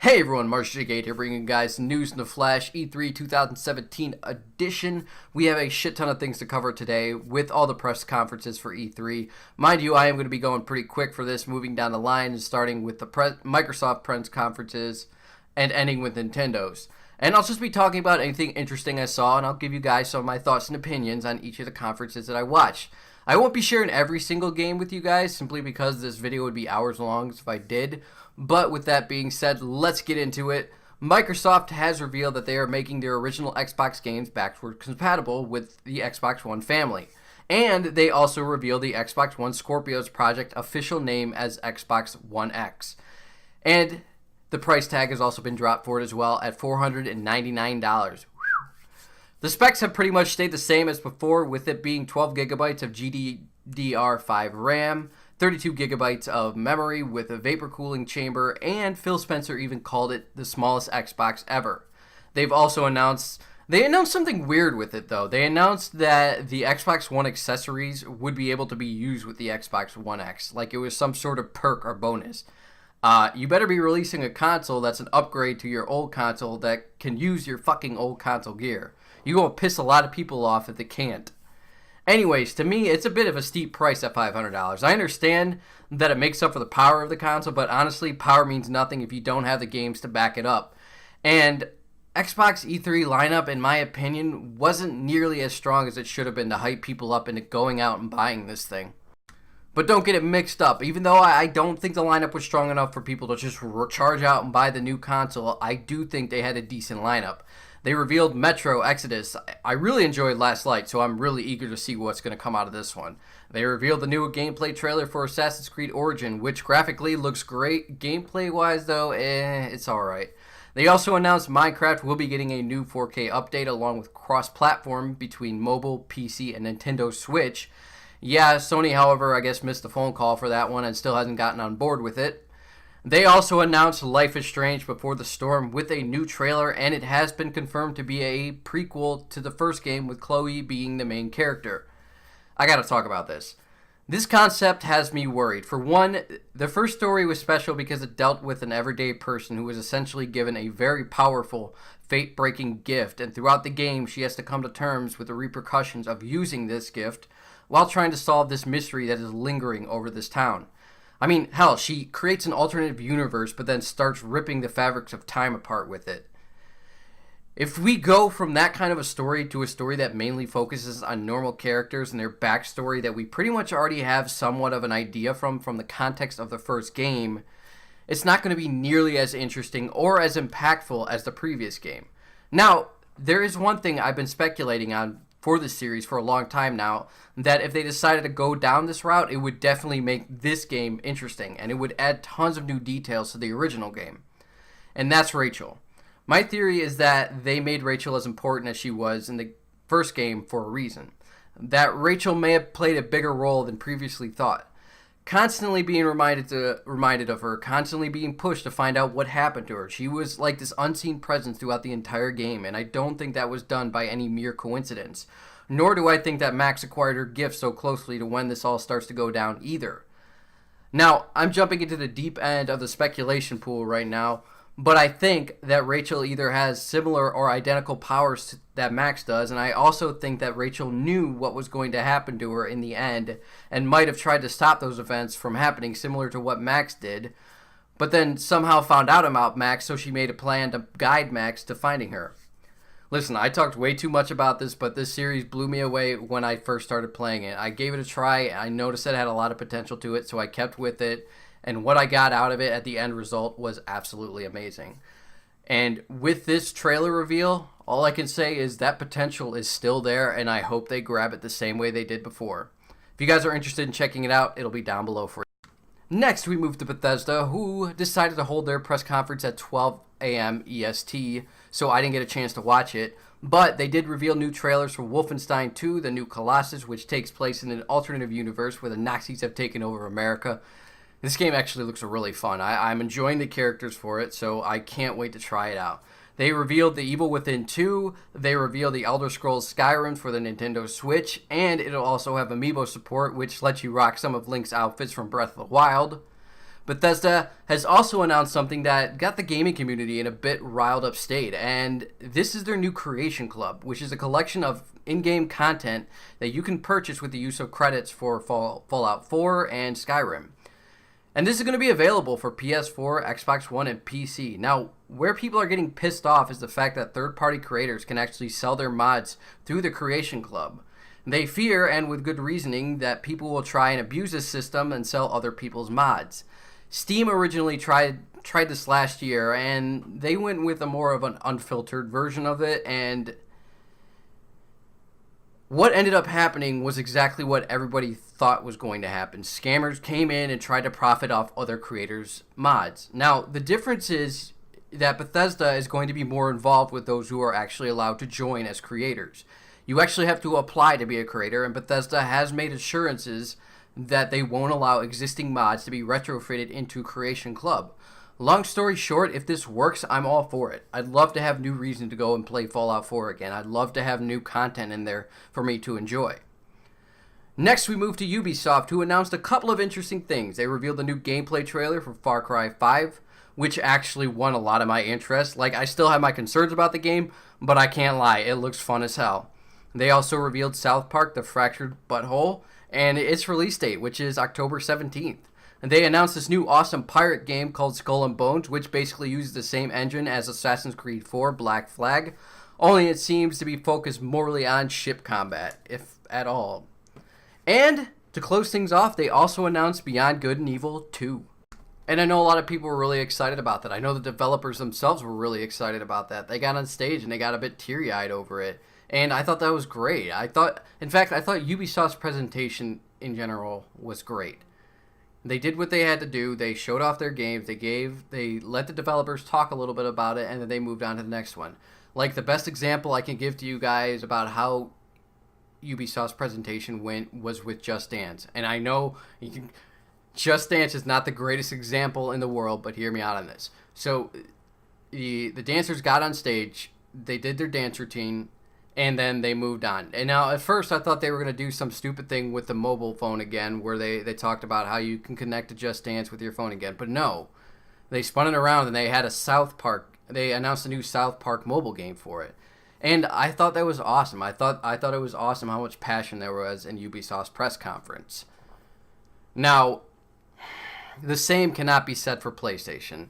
Hey everyone, Marsh8 here bringing you guys news in the flash, E3 2017 edition. We have a shit ton of things to cover today with all the press conferences for E3. Mind you, I am going to be going pretty quick for this, moving down the line and starting with the Microsoft press conferences and ending with Nintendo's. And I'll just be talking about anything interesting I saw, and I'll give you guys some of my thoughts and opinions on each of the conferences that I watched. I won't be sharing every single game with you guys simply because this video would be hours long if I did. But with that being said, let's get into it. Microsoft has revealed that they are making their original Xbox games backward compatible with the Xbox One family. And they also revealed the Xbox One Scorpio's project official name as Xbox One X. And the price tag has also been dropped for it as well at $499. The specs have pretty much stayed the same as before, with it being 12 gigabytes of GDDR5 RAM, 32 gigabytes of memory with a vapor cooling chamber, and Phil Spencer even called it the smallest Xbox ever. They've also announced something weird with it though. They announced that the Xbox One accessories would be able to be used with the Xbox One X, like it was some sort of perk or bonus. You better be releasing a console that's an upgrade to your old console that can use your fucking old console gear. You're going to piss a lot of people off if they can't. Anyways, to me, it's a bit of a steep price at $500. I understand that it makes up for the power of the console, but honestly, power means nothing if you don't have the games to back it up. And Xbox E3 lineup, in my opinion, wasn't nearly as strong as it should have been to hype people up into going out and buying this thing. But don't get it mixed up. Even though I don't think the lineup was strong enough for people to just charge out and buy the new console, I do think they had a decent lineup. They revealed Metro Exodus. I really enjoyed Last Light, so I'm really eager to see what's going to come out of this one. They revealed the new gameplay trailer for Assassin's Creed Origin, which graphically looks great. Gameplay-wise, though, it's alright. They also announced Minecraft will be getting a new 4K update along with cross-platform between mobile, PC, and Nintendo Switch. Yeah, Sony, however, I guess missed the phone call for that one and still hasn't gotten on board with it. They also announced Life is Strange Before the Storm with a new trailer, and it has been confirmed to be a prequel to the first game with Chloe being the main character. I gotta talk about this. This concept has me worried. For one, the first story was special because it dealt with an everyday person who was essentially given a very powerful, fate-breaking gift, and throughout the game she has to come to terms with the repercussions of using this gift while trying to solve this mystery that is lingering over this town. I mean, hell, she creates an alternative universe, but then starts ripping the fabrics of time apart with it. If we go from that kind of a story to a story that mainly focuses on normal characters and their backstory that we pretty much already have somewhat of an idea from the context of the first game, it's not going to be nearly as interesting or as impactful as the previous game. Now, there is one thing I've been speculating on for this series for a long time now, that if they decided to go down this route, it would definitely make this game interesting, and it would add tons of new details to the original game. And that's Rachel. My theory is that they made Rachel as important as she was in the first game for a reason. That Rachel may have played a bigger role than previously thought. Constantly being reminded of her, constantly being pushed to find out what happened to her. She was like this unseen presence throughout the entire game, and I don't think that was done by any mere coincidence. Nor do I think that Max acquired her gift so closely to when this all starts to go down either. Now, I'm jumping into the deep end of the speculation pool right now, but I think that Rachel either has similar or identical powers that Max does, and I also think that Rachel knew what was going to happen to her in the end and might have tried to stop those events from happening, similar to what Max did, but then somehow found out about Max, so she made a plan to guide Max to finding her. Listen, I talked way too much about this, but this series blew me away when I first started playing it. I gave it a try, I noticed it had a lot of potential to it, so I kept with it. And what I got out of it at the end result was absolutely amazing. And with this trailer reveal, all I can say is that potential is still there, and I hope they grab it the same way they did before. If you guys are interested in checking it out, it'll be down below for you. Next, we move to Bethesda, who decided to hold their press conference at 12 a.m. EST, so I didn't get a chance to watch it. But they did reveal new trailers for Wolfenstine 2, the new Colossus, which takes place in an alternative universe where the Nazis have taken over America. This game actually looks really fun. I'm enjoying the characters for it, so I can't wait to try it out. They revealed The Evil Within 2, they revealed the Elder Scrolls Skyrim for the Nintendo Switch, and it'll also have amiibo support, which lets you rock some of Link's outfits from Breath of the Wild. Bethesda has also announced something that got the gaming community in a bit riled up state, and this is their new Creation Club, which is a collection of in-game content that you can purchase with the use of credits for Fallout 4 and Skyrim. And this is going to be available for PS4, Xbox One, and PC. Now, where people are getting pissed off is the fact that third-party creators can actually sell their mods through the Creation Club. They fear, and with good reasoning, that people will try and abuse this system and sell other people's mods. Steam originally tried this last year, and they went with a more of an unfiltered version of it, and what ended up happening was exactly what everybody thought was going to happen. Scammers came in and tried to profit off other creators' mods. Now, the difference is that Bethesda is going to be more involved with those who are actually allowed to join as creators. You actually have to apply to be a creator, and Bethesda has made assurances that they won't allow existing mods to be retrofitted into Creation Club. Long story short, if this works, I'm all for it. I'd love to have new reason to go and play Fallout 4 again. I'd love to have new content in there for me to enjoy. Next, we move to Ubisoft, who announced a couple of interesting things. They revealed the new gameplay trailer for Far Cry 5, which actually won a lot of my interest. Like, I still have my concerns about the game, but I can't lie, it looks fun as hell. They also revealed South Park: The Fractured Butthole, and its release date, which is October 17th. And they announced this new awesome pirate game called Skull and Bones, which basically uses the same engine as Assassin's Creed 4 Black Flag, only it seems to be focused morely on ship combat, if at all. And to close things off, they also announced Beyond Good and Evil 2. And I know a lot of people were really excited about that. I know the developers themselves were really excited about that. They got on stage and they got a bit teary-eyed over it. And I thought that was great. I thought Ubisoft's presentation in general was great. They did what they had to do. They showed off their games. They let the developers talk a little bit about it, and then they moved on to the next one. Like, the best example I can give to you guys about how Ubisoft's presentation went was with Just Dance. And I know Just Dance is not the greatest example in the world, but hear me out on this. So the dancers got on stage, they did their dance routine, and then they moved on. And now, at first, I thought they were going to do some stupid thing with the mobile phone again, where they talked about how you can connect to Just Dance with your phone again. But no, they spun it around and they had they announced a new South Park mobile game for it. And I thought that was awesome. I thought it was awesome how much passion there was in Ubisoft's press conference. Now, the same cannot be said for PlayStation.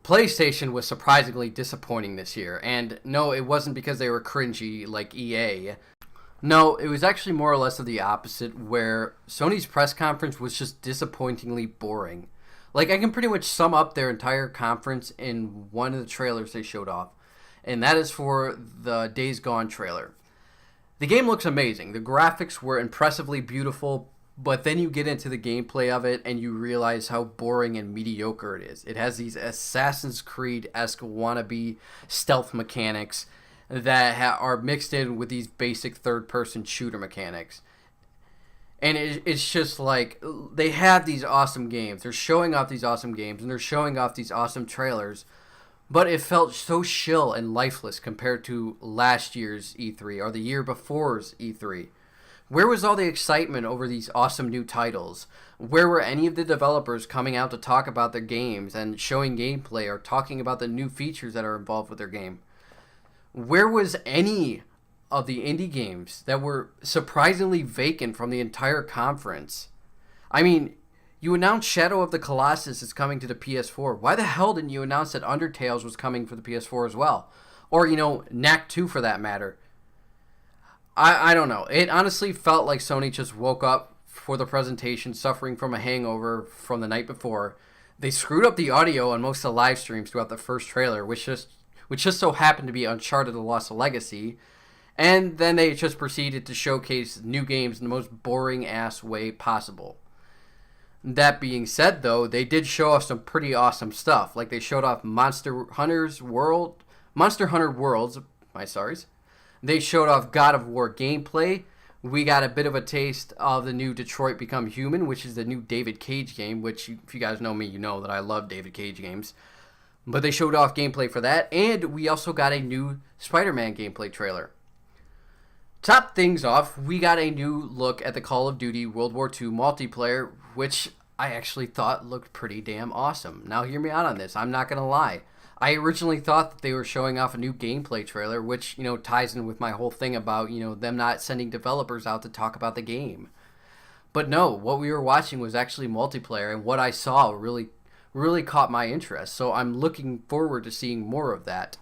PlayStation was surprisingly disappointing this year, and no, it wasn't because they were cringy like EA. No, it was actually more or less of the opposite, where Sony's press conference was just disappointingly boring. Like, I can pretty much sum up their entire conference in one of the trailers they showed off, and that is for the Days Gone trailer. The game looks amazing. The graphics were impressively beautiful, but then you get into the gameplay of it and you realize how boring and mediocre it is. It has these Assassin's Creed-esque wannabe stealth mechanics that are mixed in with these basic third-person shooter mechanics. And it's just like, they have these awesome games. They're showing off these awesome games and they're showing off these awesome trailers, but it felt so chill and lifeless compared to last year's E3 or the year before's E3. Where was all the excitement over these awesome new titles? Where were any of the developers coming out to talk about their games and showing gameplay or talking about the new features that are involved with their game? Where was any of the indie games that were surprisingly vacant from the entire conference? I mean, you announced Shadow of the Colossus is coming to the PS4. Why the hell didn't you announce that Undertale was coming for the PS4 as well? Or, Knack 2 for that matter. I don't know. It honestly felt like Sony just woke up for the presentation suffering from a hangover from the night before. They screwed up the audio on most of the live streams throughout the first trailer, which just so happened to be Uncharted: The Lost Legacy. And then they just proceeded to showcase new games in the most boring-ass way possible. That being said, though, they did show off some pretty awesome stuff. Like, they showed off Monster Hunter Worlds. They showed off God of War gameplay. We got a bit of a taste of the new Detroit Become Human, which is the new David Cage game, which, if you guys know me, you know that I love David Cage games. But they showed off gameplay for that, and we also got a new Spider-Man gameplay trailer. Top things off, we got a new look at the Call of Duty World War II multiplayer, which I actually thought looked pretty damn awesome. Now hear me out on this. I'm not going to lie. I originally thought that they were showing off a new gameplay trailer, which, ties in with my whole thing about, them not sending developers out to talk about the game. But no, what we were watching was actually multiplayer, and what I saw really, really caught my interest. So I'm looking forward to seeing more of that.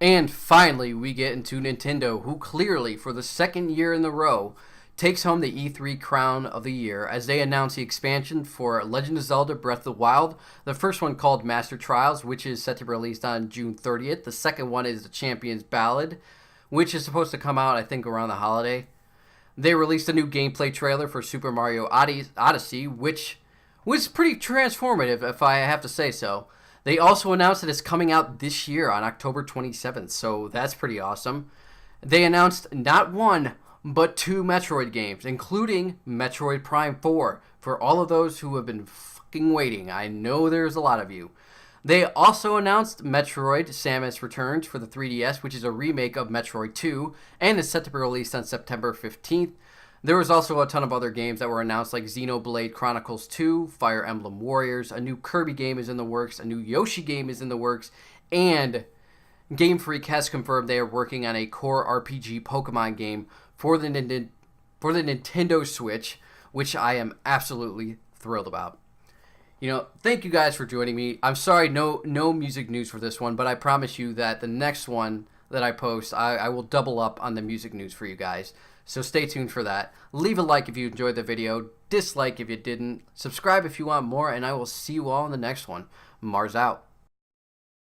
And finally, we get into Nintendo, who clearly, for the second year in a row, takes home the E3 crown of the year as they announce the expansion for Legend of Zelda Breath of the Wild. The first one called Master Trials, which is set to be released on June 30th. The second one is the Champion's Ballad, which is supposed to come out, I think, around the holiday. They released a new gameplay trailer for Super Mario Odyssey, which was pretty transformative, if I have to say so. They also announced that it's coming out this year on October 27th, so that's pretty awesome. They announced not one, but 2 Metroid games, including Metroid Prime 4, for all of those who have been fucking waiting. I know there's a lot of you. They also announced Metroid Samus Returns for the 3DS, which is a remake of Metroid 2, and is set to be released on September 15th. There was also a ton of other games that were announced, like Xenoblade Chronicles 2, Fire Emblem Warriors, a new Kirby game is in the works, a new Yoshi game is in the works, and Game Freak has confirmed they are working on a core RPG Pokemon game for the Nintendo Switch, which I am absolutely thrilled about. Thank you guys for joining me. I'm sorry, no music news for this one, but I promise you that the next one that I post, I will double up on the music news for you guys. So stay tuned for that. Leave a like if you enjoyed the video, dislike if you didn't, subscribe if you want more, and I will see you all in the next one. Mars out.